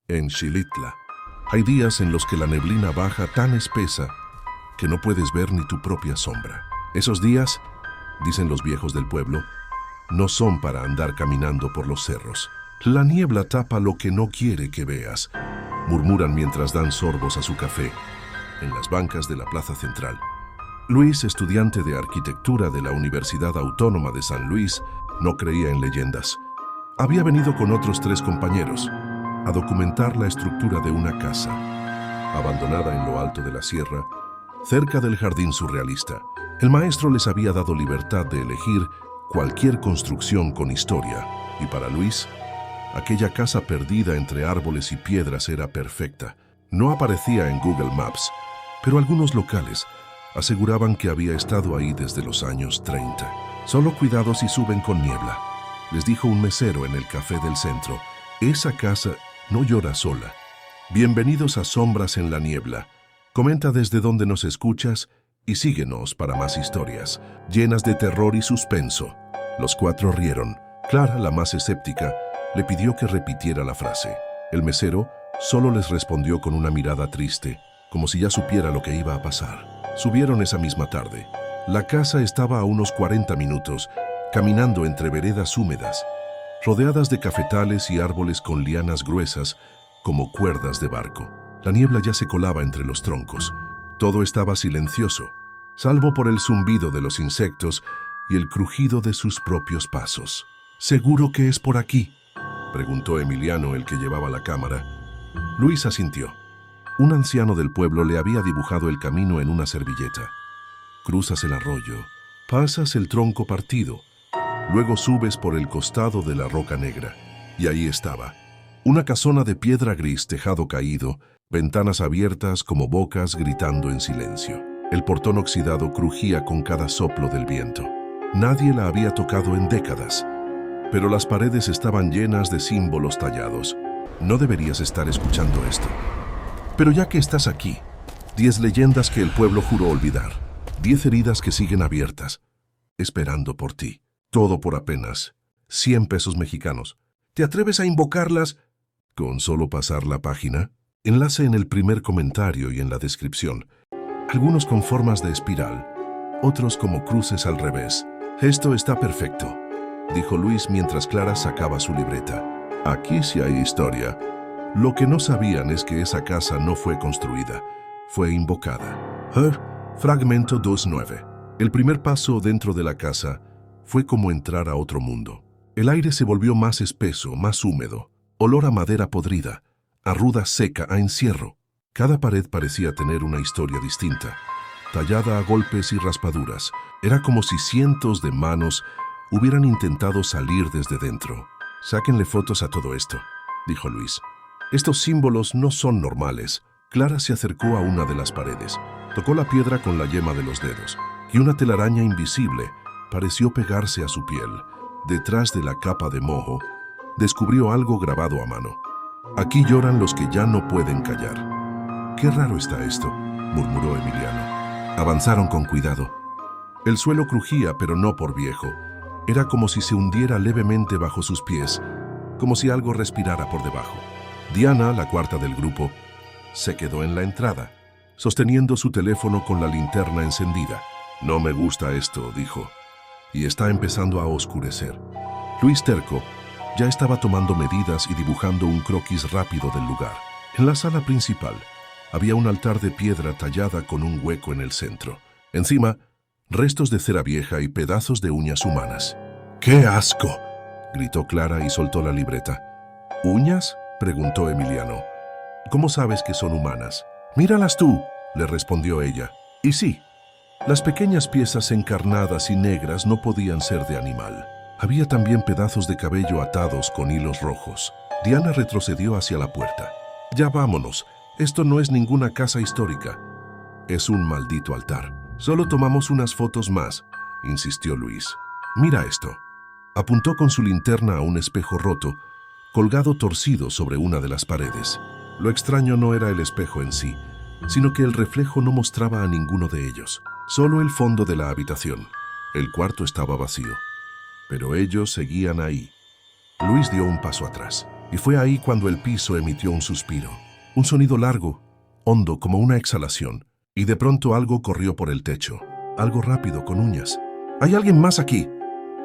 en Xilitla. Hay días en los que la neblina baja tan espesa que no puedes ver ni tu propia sombra. Esos días, dicen los viejos del pueblo, no son para andar caminando por los cerros. La niebla tapa lo que no quiere que veas, murmuran mientras dan sorbos a su café en las bancas de la plaza central. Luis, estudiante de arquitectura de la Universidad Autónoma de San Luis, no creía en leyendas. Había venido con otros 3 compañeros a documentar la estructura de una casa, abandonada en lo alto de la sierra, cerca del jardín surrealista. El maestro les había dado libertad de elegir cualquier construcción con historia, y para Luis, aquella casa perdida entre árboles y piedras era perfecta. No aparecía en Google Maps, pero algunos locales aseguraban que había estado ahí desde los años 30. Solo cuidado si suben con niebla, les dijo un mesero en el café del centro. Esa casa no llora sola. Bienvenidos a Sombras en la Niebla. Comenta desde dónde nos escuchas y síguenos para más historias, llenas de terror y suspenso. Los 4 rieron. Clara, la más escéptica, le pidió que repitiera la frase. El mesero solo les respondió con una mirada triste, como si ya supiera lo que iba a pasar. Subieron esa misma tarde. La casa estaba a unos 40 minutos, caminando entre veredas húmedas, rodeadas de cafetales y árboles con lianas gruesas como cuerdas de barco. La niebla ya se colaba entre los troncos. Todo estaba silencioso, salvo por el zumbido de los insectos y el crujido de sus propios pasos. ¿Seguro que es por aquí?, preguntó Emiliano, el que llevaba la cámara. Luis asintió. Un anciano del pueblo le había dibujado el camino en una servilleta. Cruzas el arroyo, pasas el tronco partido, luego subes por el costado de la roca negra. Y ahí estaba. Una casona de piedra gris, tejado caído, ventanas abiertas como bocas gritando en silencio. El portón oxidado crujía con cada soplo del viento. Nadie la había tocado en décadas, pero las paredes estaban llenas de símbolos tallados. No deberías estar escuchando esto. Pero ya que estás aquí, 10 leyendas que el pueblo juró olvidar, 10 heridas que siguen abiertas, esperando por ti. Todo por apenas 100 pesos mexicanos. ¿Te atreves a invocarlas con solo pasar la página? Enlace en el primer comentario y en la descripción. Algunos con formas de espiral, otros como cruces al revés. Esto está perfecto, dijo Luis mientras Clara sacaba su libreta. Aquí sí hay historia. Lo que no sabían es que esa casa no fue construida, fue invocada. Fragmento 2.9. El primer paso dentro de la casa fue como entrar a otro mundo. El aire se volvió más espeso, más húmedo, olor a madera podrida, a ruda seca, a encierro. Cada pared parecía tener una historia distinta, tallada a golpes y raspaduras. Era como si cientos de manos hubieran intentado salir desde dentro. Sáquenle fotos a todo esto, dijo Luis. Estos símbolos no son normales. Clara se acercó a una de las paredes, tocó la piedra con la yema de los dedos, y una telaraña invisible pareció pegarse a su piel. Detrás de la capa de moho, descubrió algo grabado a mano. Aquí lloran los que ya no pueden callar. Qué raro está esto, murmuró Emiliano. Avanzaron con cuidado. El suelo crujía, pero no por viejo. Era como si se hundiera levemente bajo sus pies, como si algo respirara por debajo. Diana, la cuarta del grupo, se quedó en la entrada, sosteniendo su teléfono con la linterna encendida. No me gusta esto, dijo, y está empezando a oscurecer. Luis, terco, ya estaba tomando medidas y dibujando un croquis rápido del lugar. En la sala principal había un altar de piedra tallada con un hueco en el centro. Encima, restos de cera vieja y pedazos de uñas humanas. ¡Qué asco!, gritó Clara y soltó la libreta. ¿Uñas?, preguntó Emiliano. ¿Cómo sabes que son humanas? Míralas tú, le respondió ella. Y sí, las pequeñas piezas encarnadas y negras no podían ser de animal. Había también pedazos de cabello atados con hilos rojos. Diana retrocedió hacia la puerta. Ya vámonos, esto no es ninguna casa histórica. Es un maldito altar. Solo tomamos unas fotos más, insistió Luis. Mira esto. Apuntó con su linterna a un espejo roto, colgado torcido sobre una de las paredes. Lo extraño no era el espejo en sí, sino que el reflejo no mostraba a ninguno de ellos, solo el fondo de la habitación. El cuarto estaba vacío, pero ellos seguían ahí. Luis dio un paso atrás. y fue ahí cuando el piso emitió un suspiro, un sonido largo, hondo como una exhalación, y de pronto algo corrió por el techo, algo rápido con uñas. «¡Hay alguien más aquí!»,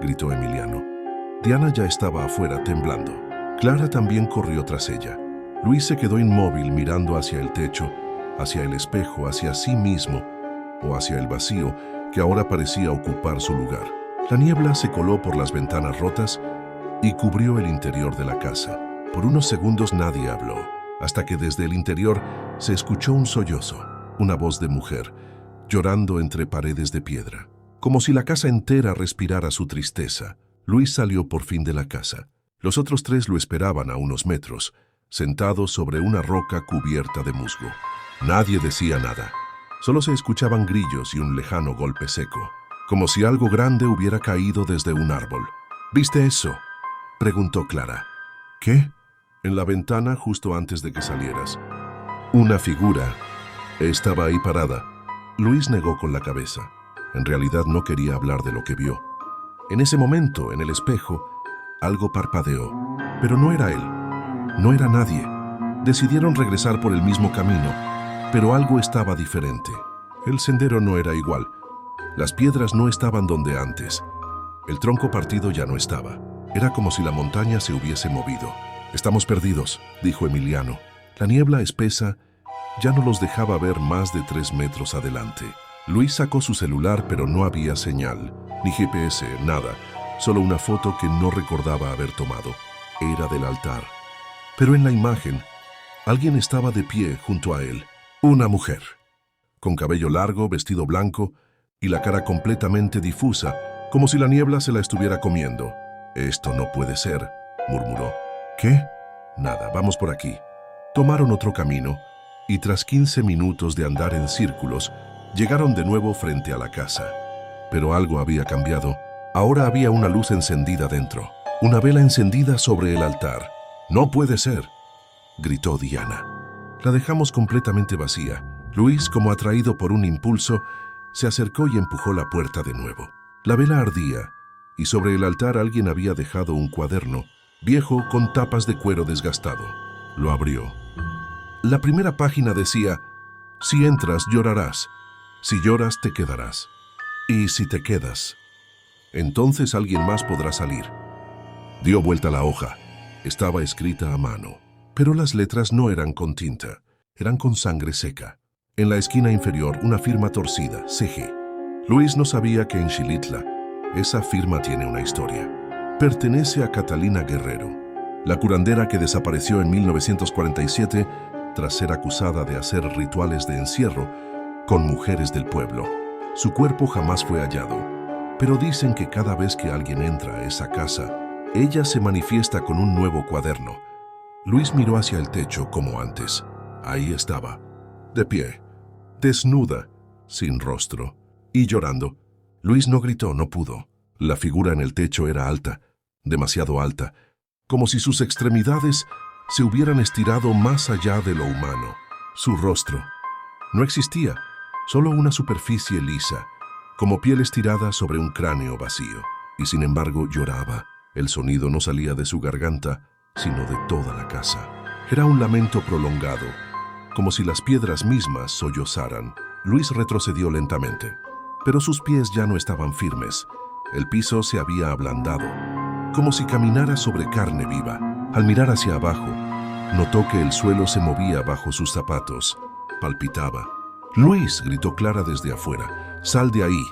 gritó Emiliano. Diana ya estaba afuera temblando. Clara también corrió tras ella. Luis se quedó inmóvil mirando hacia el techo, hacia el espejo, hacia sí mismo o hacia el vacío que ahora parecía ocupar su lugar. La niebla se coló por las ventanas rotas y cubrió el interior de la casa. Por unos segundos nadie habló, hasta que desde el interior se escuchó un sollozo, una voz de mujer, llorando entre paredes de piedra. Como si la casa entera respirara su tristeza, Luis salió por fin de la casa. Los otros tres lo esperaban a unos metros, sentados sobre una roca cubierta de musgo. Nadie decía nada. Solo se escuchaban grillos y un lejano golpe seco, como si algo grande hubiera caído desde un árbol. «¿Viste eso?», preguntó Clara. «¿Qué?». «En la ventana justo antes de que salieras. Una figura. Estaba ahí parada». Luis negó con la cabeza. En realidad no quería hablar de lo que vio. En ese momento, en el espejo, algo parpadeó. Pero no era él. No era nadie. Decidieron regresar por el mismo camino, pero algo estaba diferente. El sendero no era igual. Las piedras no estaban donde antes. El tronco partido ya no estaba. Era como si la montaña se hubiese movido. «Estamos perdidos», dijo Emiliano. La niebla espesa ya no los dejaba ver más de 3 metros adelante. Luis sacó su celular, pero no había señal, ni GPS, nada. Solo una foto que no recordaba haber tomado. Era del altar. Pero en la imagen, alguien estaba de pie junto a él. Una mujer, con cabello largo, vestido blanco y la cara completamente difusa, como si la niebla se la estuviera comiendo. «Esto no puede ser», murmuró. «¿Qué?». «Nada, vamos por aquí». Tomaron otro camino y tras 15 minutos de andar en círculos, llegaron de nuevo frente a la casa. Pero algo había cambiado. Ahora había una luz encendida dentro, una vela encendida sobre el altar. «No puede ser», gritó Diana. La dejamos completamente vacía. Luis, como atraído por un impulso, se acercó y empujó la puerta de nuevo. La vela ardía, y sobre el altar alguien había dejado un cuaderno, viejo con tapas de cuero desgastado. Lo abrió. La primera página decía: «Si entras, llorarás. Si lloras, te quedarás. Y si te quedas, entonces alguien más podrá salir». Dio vuelta la hoja. Estaba escrita a mano. Pero las letras no eran con tinta, eran con sangre seca. En la esquina inferior, una firma torcida, CG. Luis no sabía que en Xilitla esa firma tiene una historia. Pertenece a Catalina Guerrero, la curandera que desapareció en 1947 tras ser acusada de hacer rituales de encierro con mujeres del pueblo. Su cuerpo jamás fue hallado, pero dicen que cada vez que alguien entra a esa casa, ella se manifiesta con un nuevo cuaderno. Luis miró hacia el techo como antes. Ahí estaba, de pie, desnuda, sin rostro, y llorando. Luis no gritó, no pudo. La figura en el techo era alta, demasiado alta, como si sus extremidades se hubieran estirado más allá de lo humano. Su rostro no existía, solo una superficie lisa, como piel estirada sobre un cráneo vacío. Y sin embargo lloraba. El sonido no salía de su garganta, sino de toda la casa. Era un lamento prolongado, como si las piedras mismas sollozaran. Luis retrocedió lentamente, pero sus pies ya no estaban firmes. El piso se había ablandado, como si caminara sobre carne viva. Al mirar hacia abajo, notó que el suelo se movía bajo sus zapatos. Palpitaba. «Luis», gritó Clara desde afuera, «sal de ahí».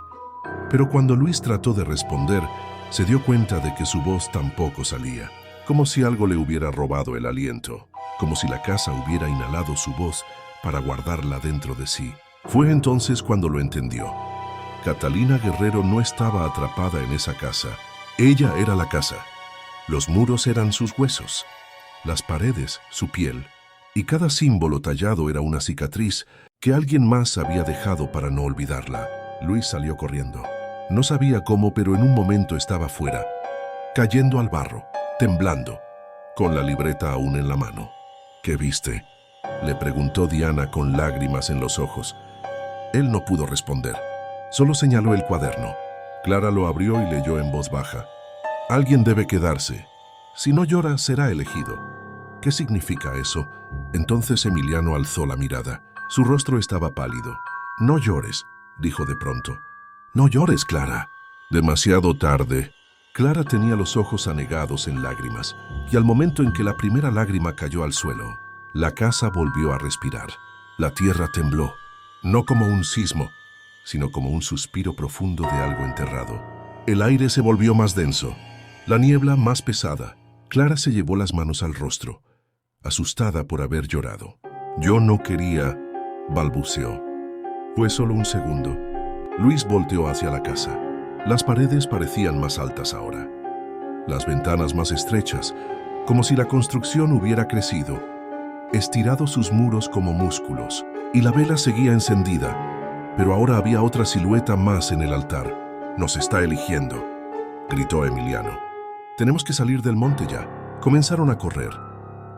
Pero cuando Luis trató de responder, se dio cuenta de que su voz tampoco salía, como si algo le hubiera robado el aliento, como si la casa hubiera inhalado su voz para guardarla dentro de sí. Fue entonces cuando lo entendió. Catalina Guerrero no estaba atrapada en esa casa. Ella era la casa. Los muros eran sus huesos, las paredes su piel, y cada símbolo tallado era una cicatriz que alguien más había dejado para no olvidarla. Luis salió corriendo. No sabía cómo, pero en un momento estaba fuera, cayendo al barro, temblando, con la libreta aún en la mano. «¿Qué viste?», le preguntó Diana con lágrimas en los ojos. Él no pudo responder, solo señaló el cuaderno. Clara lo abrió y leyó en voz baja: «Alguien debe quedarse. Si no llora, será elegido». ¿Qué significa eso? Entonces Emiliano alzó la mirada. Su rostro estaba pálido. No llores, dijo de pronto. No llores, Clara. Demasiado tarde. Clara tenía los ojos anegados en lágrimas, y al momento en que la primera lágrima cayó al suelo, la casa volvió a respirar. La tierra tembló, no como un sismo, sino como un suspiro profundo de algo enterrado. El aire se volvió más denso, la niebla más pesada. Clara se llevó las manos al rostro, asustada por haber llorado. Yo no quería, balbuceó. Fue solo un segundo. Luis volteó hacia la casa. Las paredes parecían más altas ahora, las ventanas más estrechas, como si la construcción hubiera crecido, estirado sus muros como músculos, y la vela seguía encendida, pero ahora había otra silueta más en el altar. Nos está eligiendo, gritó Emiliano. Tenemos que salir del monte ya. Comenzaron a correr,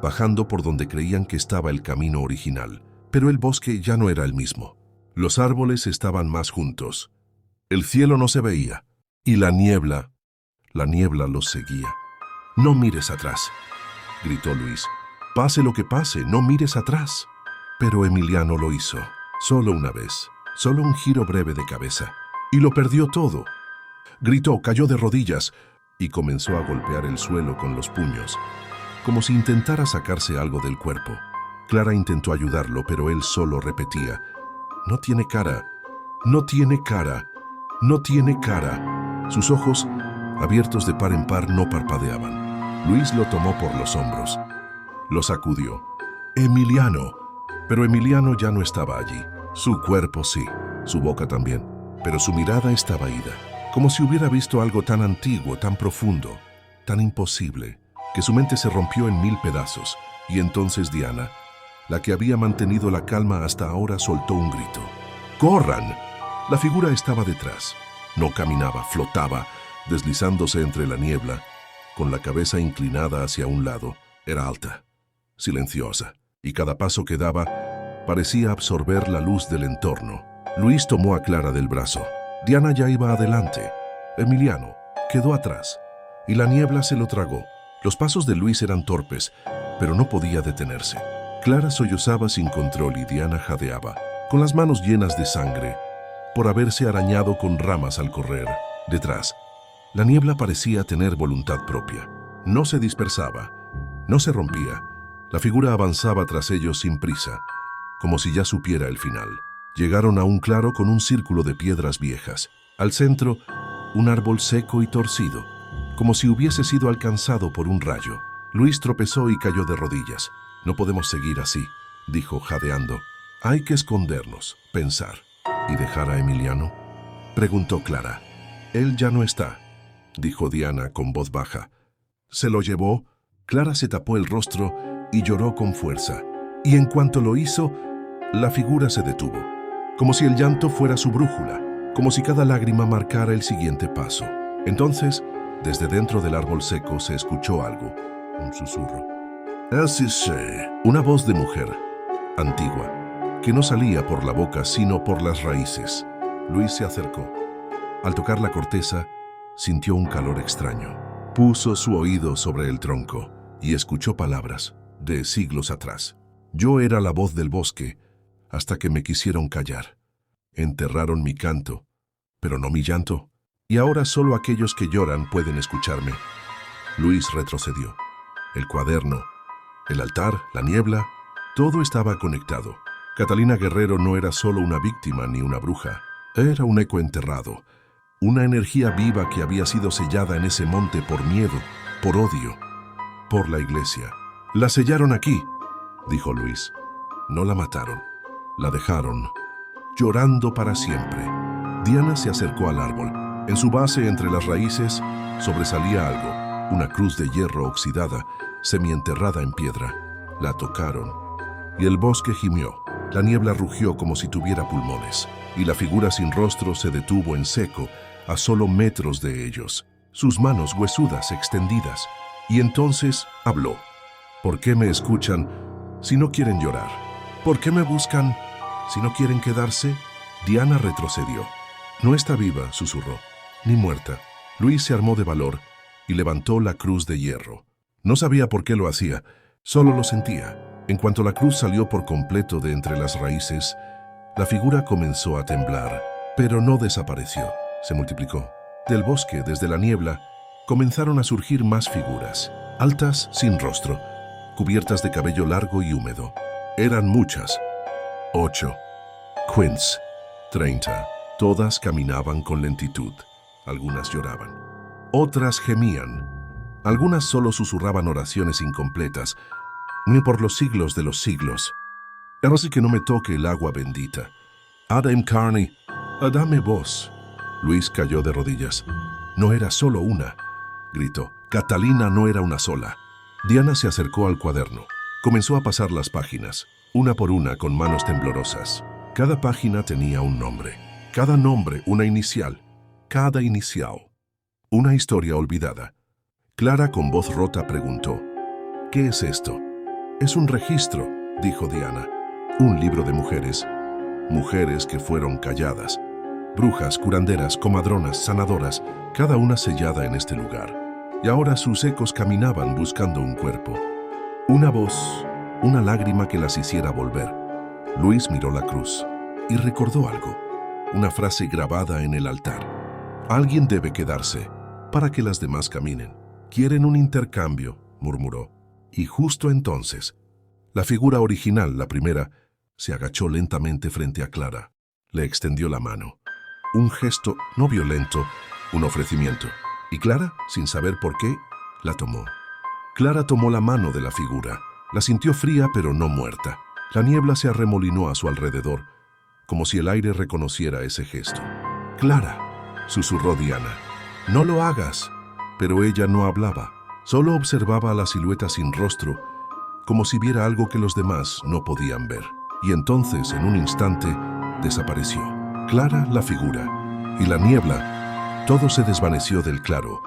bajando por donde creían que estaba el camino original, pero el bosque ya no era el mismo. Los árboles estaban más juntos. El cielo no se veía, y la niebla los seguía. No mires atrás, gritó Luis. Pase lo que pase, no mires atrás. Pero Emiliano lo hizo, solo una vez, solo un giro breve de cabeza, y lo perdió todo. Gritó, cayó de rodillas, y comenzó a golpear el suelo con los puños, como si intentara sacarse algo del cuerpo. Clara intentó ayudarlo, pero él solo repetía, no tiene cara, no tiene cara. No tiene cara. Sus ojos, abiertos de par en par, no parpadeaban. Luis lo tomó por los hombros. Lo sacudió. Emiliano. Pero Emiliano ya no estaba allí. Su cuerpo sí, su boca también. Pero su mirada estaba ida, como si hubiera visto algo tan antiguo, tan profundo, tan imposible, que su mente se rompió en 1000 pedazos. Y entonces Diana, la que había mantenido la calma hasta ahora, soltó un grito. ¡Corran! La figura estaba detrás. No caminaba, flotaba, deslizándose entre la niebla, con la cabeza inclinada hacia un lado. Era alta, silenciosa, y cada paso que daba parecía absorber la luz del entorno. Luis tomó a Clara del brazo. Diana ya iba adelante. Emiliano quedó atrás, y la niebla se lo tragó. Los pasos de Luis eran torpes, pero no podía detenerse. Clara sollozaba sin control y Diana jadeaba, con las manos llenas de sangre, por haberse arañado con ramas al correr. Detrás, la niebla parecía tener voluntad propia. No se dispersaba, no se rompía. La figura avanzaba tras ellos sin prisa, como si ya supiera el final. Llegaron a un claro con un círculo de piedras viejas. Al centro, un árbol seco y torcido, como si hubiese sido alcanzado por un rayo. Luis tropezó y cayó de rodillas. No podemos seguir así, dijo jadeando. Hay que escondernos, pensar. ¿Y dejar a Emiliano?, preguntó Clara. Él ya no está, dijo Diana con voz baja. ¿Se lo llevó? Clara se tapó el rostro y lloró con fuerza. Y en cuanto lo hizo, la figura se detuvo, como si el llanto fuera su brújula, como si cada lágrima marcara el siguiente paso. Entonces, desde dentro del árbol seco se escuchó algo, un susurro. Así sé, una voz de mujer, antigua, que no salía por la boca sino por las raíces. Luis se acercó. Al tocar la corteza, sintió un calor extraño. Puso su oído sobre el tronco y escuchó palabras de siglos atrás. Yo era la voz del bosque hasta que me quisieron callar. Enterraron mi canto, pero no mi llanto, y ahora solo aquellos que lloran pueden escucharme. Luis retrocedió. El cuaderno, el altar, la niebla, todo estaba conectado. Catalina Guerrero no era solo una víctima ni una bruja, era un eco enterrado, una energía viva que había sido sellada en ese monte por miedo, por odio, por la iglesia. La sellaron aquí, dijo Luis. No la mataron, la dejaron, llorando para siempre. Diana se acercó al árbol. En su base, entre las raíces, sobresalía algo, una cruz de hierro oxidada, semienterrada en piedra. La tocaron, y el bosque gimió. La niebla rugió como si tuviera pulmones, y la figura sin rostro se detuvo en seco, a solo metros de ellos, sus manos huesudas extendidas. Y entonces habló. ¿Por qué me escuchan si no quieren llorar? ¿Por qué me buscan si no quieren quedarse? Diana retrocedió. No está viva, susurró, ni muerta. Luis se armó de valor y levantó la cruz de hierro. No sabía por qué lo hacía, Solo lo sentía. En cuanto la cruz salió por completo de entre las raíces, la figura comenzó a temblar, pero no desapareció, se multiplicó. Del bosque, desde la niebla, comenzaron a surgir más figuras, altas, sin rostro, cubiertas de cabello largo y húmedo. Eran muchas. 8. Quince. 30. Todas caminaban con lentitud. Algunas lloraban. Otras gemían. Algunas solo susurraban oraciones incompletas, ni por los siglos de los siglos. Así que no me toque el agua bendita. Adam Carney, dame voz. Luis cayó de rodillas. No era solo una, gritó. Catalina no era una sola. Diana se acercó al cuaderno. Comenzó a pasar las páginas, una por una, con manos temblorosas. Cada página tenía un nombre. Cada nombre una inicial. Cada inicial una historia olvidada. Clara, con voz rota, preguntó: ¿qué es esto? Es un registro, dijo Diana. Un libro de mujeres. Mujeres que fueron calladas. Brujas, curanderas, comadronas, sanadoras, cada una sellada en este lugar. Y ahora sus ecos caminaban buscando un cuerpo. Una voz, una lágrima que las hiciera volver. Luis miró la cruz y recordó algo. Una frase grabada en el altar. Alguien debe quedarse para que las demás caminen. Quieren un intercambio, murmuró. Y justo entonces, la figura original, la primera, se agachó lentamente frente a Clara. Le extendió la mano. Un gesto no violento, un ofrecimiento. Y Clara, sin saber por qué, la tomó. Clara tomó la mano de la figura. La sintió fría pero no muerta. La niebla se arremolinó a su alrededor, como si el aire reconociera ese gesto. «Clara», susurró Diana, «no lo hagas». Pero ella no hablaba, solo observaba a la silueta sin rostro, como si viera algo que los demás no podían ver. Y entonces, en un instante, desapareció. Clara, la figura, y la niebla, todo se desvaneció del claro,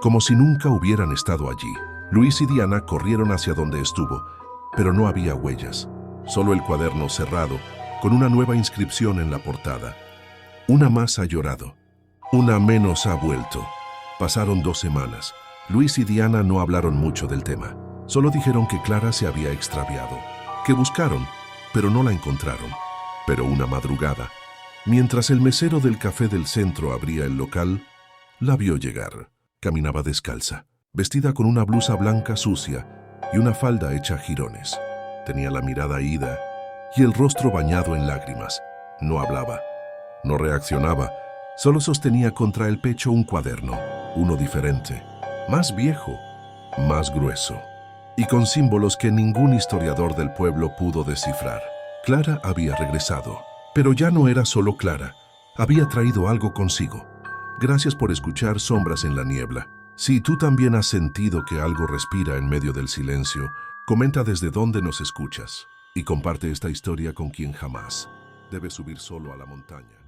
como si nunca hubieran estado allí. Luis y Diana corrieron hacia donde estuvo, pero no había huellas, solo el cuaderno cerrado, con una nueva inscripción en la portada. Una más ha llorado, una menos ha vuelto. Pasaron 2 semanas. Luis y Diana no hablaron mucho del tema. Solo dijeron que Clara se había extraviado, que buscaron, pero no la encontraron. Pero una madrugada, mientras el mesero del café del centro abría el local, la vio llegar. Caminaba descalza, vestida con una blusa blanca sucia y una falda hecha jirones. Tenía la mirada ida y el rostro bañado en lágrimas. No hablaba, no reaccionaba, solo sostenía contra el pecho un cuaderno, uno diferente, más viejo, más grueso, y con símbolos que ningún historiador del pueblo pudo descifrar. Clara había regresado, pero ya no era solo Clara, había traído algo consigo. Gracias por escuchar Sombras en la Niebla. Si tú también has sentido que algo respira en medio del silencio, comenta desde dónde nos escuchas y comparte esta historia con quien jamás debe subir solo a la montaña.